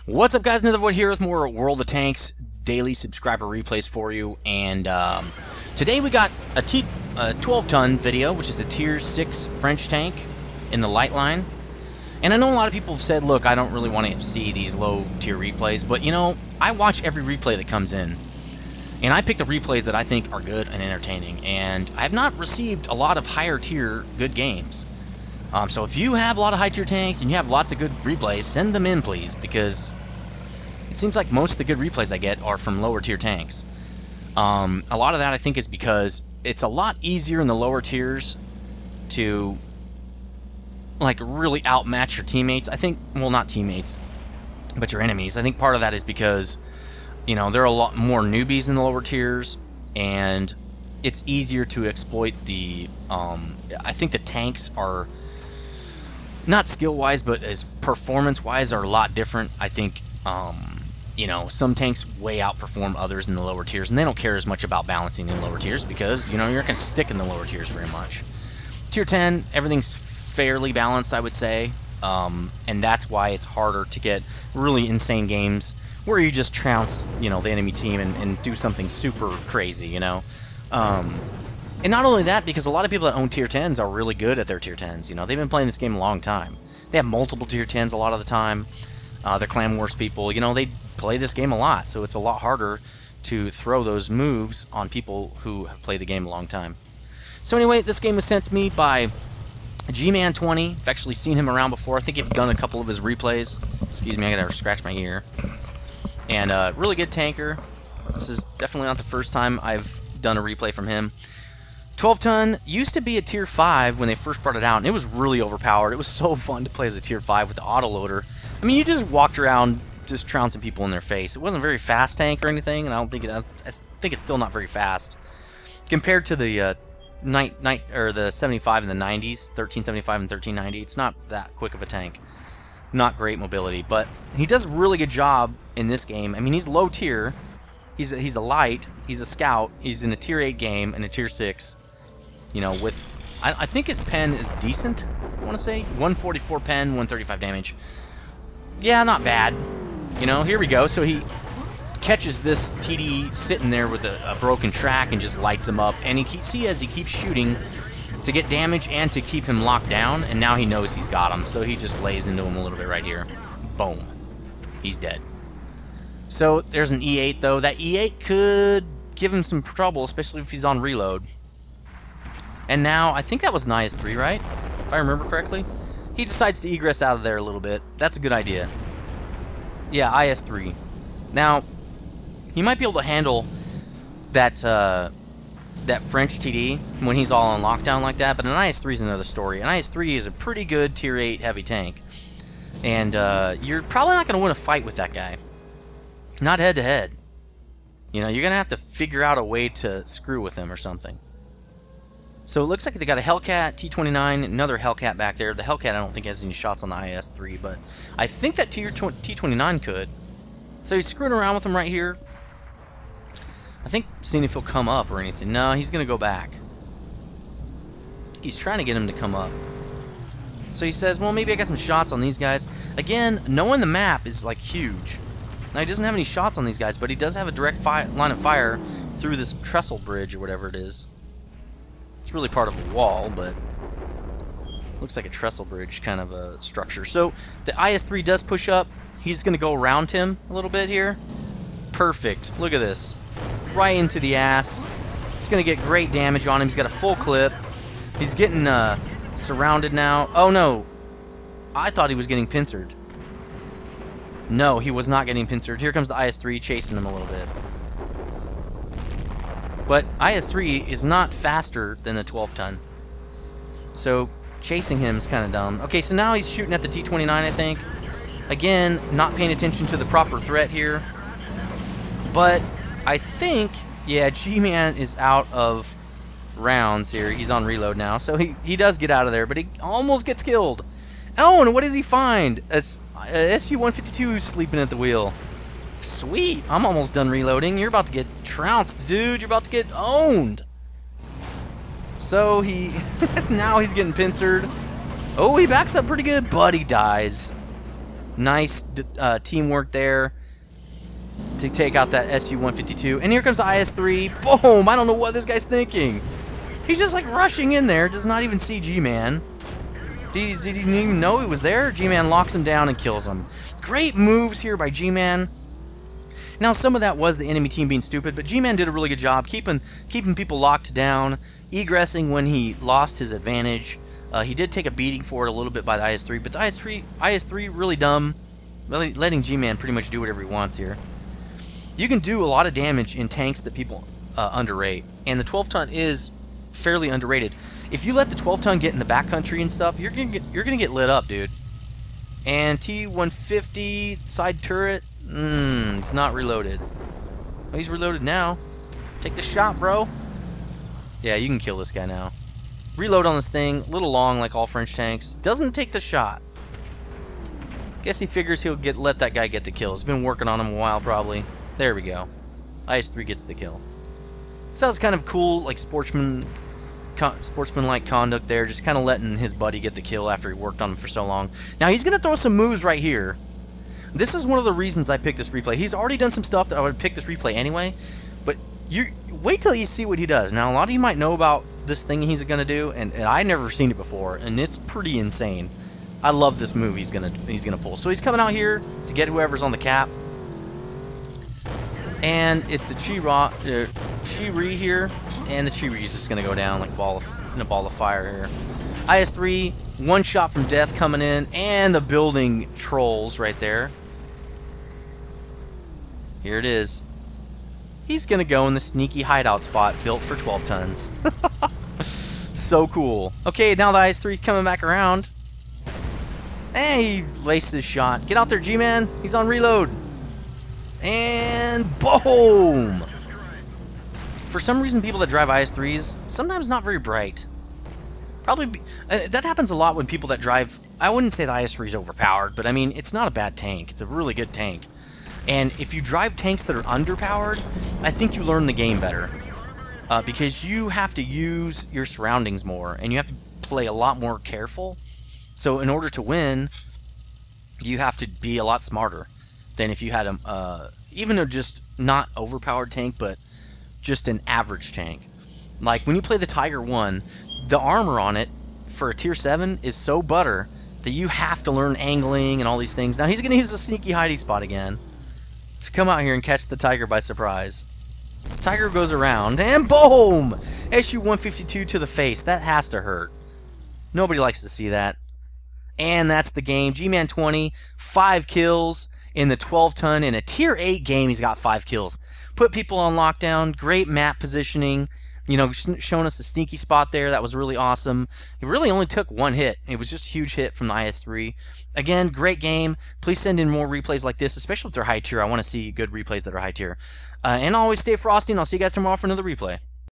What's up, guys? Nethervvoid here with more World of Tanks daily subscriber replays for you. And today we got a 12-ton video, which is a Tier 6 French tank in the light line. And I know a lot of people have said, look, I don't really want to see these low-tier replays, but, you know, I watch every replay that comes in. And I pick the replays that I think are good and entertaining. And I have not received a lot of higher-tier good games. So if you have a lot of high-tier tanks and you have lots of good replays, send them in, please, because it seems like most of the good replays I get are from lower-tier tanks. A lot of that, I think, is because it's a lot easier in the lower tiers to, like, really outmatch your teammates. I think, well, not teammates, but your enemies. I think part of that is because, you know, there are a lot more newbies in the lower tiers, and it's easier to exploit the, I think the tanks are, not skill-wise, but as performance-wise, are a lot different. I think, you know, some tanks way outperform others in the lower tiers, and they don't care as much about balancing in lower tiers because, you know, you're not going to stick in the lower tiers very much. Tier 10, everything's fairly balanced, I would say, and that's why it's harder to get really insane games where you just trounce, you know, the enemy team and do something super crazy, you know. And not only that, because a lot of people that own Tier 10s are really good at their Tier 10s. You know, they've been playing this game a long time. They have multiple Tier 10s a lot of the time. They're Clan Wars people. You know, they play this game a lot, so it's a lot harder to throw those moves on people who have played the game a long time. So anyway, this game was sent to me by G-Man20. I've actually seen him around before. I think I've done a couple of his replays. Excuse me, I gotta scratch my ear. And really good tanker. This is definitely not the first time I've done a replay from him. 12-ton used to be a Tier 5 when they first brought it out, and it was really overpowered. It was so fun to play as a Tier 5 with the autoloader. I mean, you just walked around just trouncing people in their face. It wasn't a very fast tank or anything, and I think it's still not very fast compared to the the 75 in the 90s, 1375 and 1390. It's not that quick of a tank. Not great mobility, but he does a really good job in this game. I mean, he's low tier. He's a light. He's a scout. He's in a Tier 8 game and a Tier 6. You know, with I think his pen is decent. I want to say 144 pen, 135 damage. Yeah, not bad. You know, here we go. So he catches this TD sitting there with a broken track and just lights him up. And see as he keeps shooting to get damage and to keep him locked down. And now he knows he's got him, so he just lays into him a little bit right here. Boom. He's dead. So there's an E8 though. That E8 could give him some trouble, especially if he's on reload. And now, I think that was an IS-3, right? If I remember correctly. He decides to egress out of there a little bit. That's a good idea. Yeah, IS-3. Now, he might be able to handle that that French TD when he's all on lockdown like that, but an IS-3 is another story. An IS-3 is a pretty good Tier 8 heavy tank. And you're probably not going to win a fight with that guy. Not head-to-head. You know, you're going to have to figure out a way to screw with him or something. So it looks like they got a Hellcat, T-29, another Hellcat back there. The Hellcat I don't think has any shots on the IS-3, but I think that T-29 could. So he's screwing around with him right here. I think seeing if he'll come up or anything. No, he's going to go back. He's trying to get him to come up. So he says, well, maybe I got some shots on these guys. Again, knowing the map is, like, huge. Now, he doesn't have any shots on these guys, but he does have a direct line of fire through this trestle bridge or whatever it is. It's really part of a wall, but looks like a trestle bridge kind of a structure. So the IS-3 does push up. He's going to go around him a little bit here. Perfect. Look at this. Right into the ass. It's going to get great damage on him. He's got a full clip. He's getting surrounded now. Oh, no. I thought he was getting pincered. No, he was not getting pincered. Here comes the IS-3 chasing him a little bit. But IS-3 is not faster than the 12-ton. So chasing him is kind of dumb. Okay, so now he's shooting at the T-29, I think. Again, not paying attention to the proper threat here. But I think, yeah, G-Man is out of rounds here. He's on reload now. So he does get out of there, but he almost gets killed. Oh, and what does he find? A SU-152 sleeping at the wheel. Sweet. I'm almost done reloading. You're about to get trounced, dude. You're about to get owned. So he... now he's getting pincered. Oh, he backs up pretty good, but he dies. Nice teamwork there to take out that SU-152. And here comes the IS-3. Boom! I don't know what this guy's thinking. He's just like rushing in there. Does not even see G-Man. Did he even know he was there? G-Man locks him down and kills him. Great moves here by G-Man. Now, some of that was the enemy team being stupid, but G-Man did a really good job keeping people locked down, egressing when he lost his advantage. He did take a beating for it a little bit by the IS-3, but the IS-3 really dumb, letting G-Man pretty much do whatever he wants here. You can do a lot of damage in tanks that people underrate, and the 12-ton is fairly underrated. If you let the 12-ton get in the backcountry and stuff, you're gonna get lit up, dude. And T-150 side turret, it's not reloaded. Oh, he's reloaded now. Take the shot, bro. Yeah, you can kill this guy now. Reload on this thing, a little long like all French tanks. Doesn't take the shot. Guess he figures he'll let that guy get the kill. He's been working on him a while, probably. There we go. IS-3 gets the kill. So that's kind of cool, like sportsmanlike conduct there, just kind of letting his buddy get the kill after he worked on him for so long. Now he's going to throw some moves right here. This is one of the reasons I picked this replay. He's already done some stuff that I would pick this replay anyway, but you wait till you see what he does. Now a lot of you might know about this thing he's going to do, and I've never seen it before, and it's pretty insane. I love this move he's gonna pull. So he's coming out here to get whoever's on the cap. And it's a Chi-Ri here, and the Chi-Ri is just going to go down like in a ball of fire here. IS-3, one shot from death coming in, and the building trolls right there. Here it is. He's going to go in the sneaky hideout spot built for 12 tons. So cool. Okay, now the IS-3 coming back around. And he laced his shot. Get out there, G-Man. He's on reload. And boom! For some reason, people that drive IS-3s, sometimes not very bright. Probably, that happens a lot when people that drive, I wouldn't say the IS-3 is overpowered, but I mean, it's not a bad tank. It's a really good tank. And if you drive tanks that are underpowered, I think you learn the game better. Because you have to use your surroundings more, and you have to play a lot more careful. So in order to win, you have to be a lot smarter than if you had even a just not overpowered tank, but just an average tank. Like when you play the Tiger 1, the armor on it for a tier 7 is so butter that you have to learn angling and all these things. Now he's going to use a sneaky hidey spot again to come out here and catch the Tiger by surprise. Tiger goes around and boom! SU-152 to the face. That has to hurt. Nobody likes to see that. And that's the game. G-Man 20, 5 kills in the 12-ton. In a Tier 8 game, he's got 5 kills. Put people on lockdown. Great map positioning. You know, showing us a sneaky spot there. That was really awesome. He really only took one hit. It was just a huge hit from the IS-3. Again, great game. Please send in more replays like this, especially if they're high tier. I want to see good replays that are high tier. And always stay frosty, and I'll see you guys tomorrow for another replay.